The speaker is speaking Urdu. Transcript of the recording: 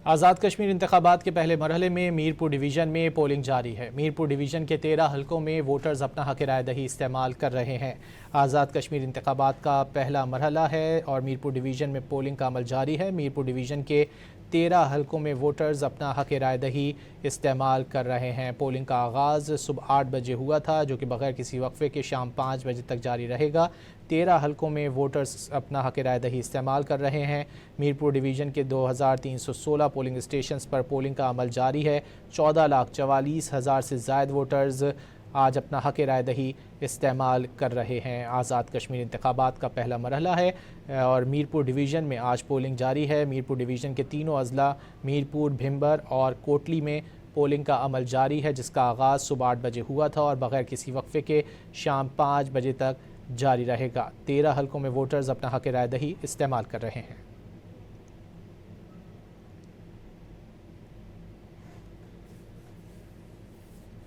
آزاد کشمیر انتخابات کے پہلے مرحلے میں میرپور ڈویژن میں پولنگ جاری ہے۔ میرپور ڈویژن کے 13 حلقوں میں ووٹرز اپنا حق رائے دہی استعمال کر رہے ہیں۔ آزاد کشمیر انتخابات کا پہلا مرحلہ ہے اور میرپور ڈویژن میں پولنگ کا عمل جاری ہے۔ میرپور ڈویژن کے 13 حلقوں میں ووٹرز اپنا حق رائے دہی استعمال کر رہے ہیں۔ پولنگ کا آغاز صبح 8 بجے ہوا تھا، جو کہ بغیر کسی وقفے کے شام 5 بجے تک جاری رہے گا۔ 13 حلقوں میں ووٹرز اپنا حق رائے دہی استعمال کر رہے ہیں۔ میرپور ڈویژن کے 2316 پولنگ اسٹیشنز پر پولنگ کا عمل جاری ہے۔ 14,44,000 سے زائد ووٹرز آج اپنا حق رائے دہی استعمال کر رہے ہیں۔ آزاد کشمیر انتخابات کا پہلا مرحلہ ہے اور میرپور ڈویژن میں آج پولنگ جاری ہے۔ میرپور ڈویژن کے تینوں اضلاع میرپور، بھمبر اور کوٹلی میں پولنگ کا عمل جاری ہے، جس کا آغاز صبح 8 بجے ہوا تھا اور بغیر کسی وقفے کے شام 5 بجے تک جاری رہے گا۔ 13 حلقوں میں ووٹرز اپنا حق رائے دہی استعمال کر رہے ہیں۔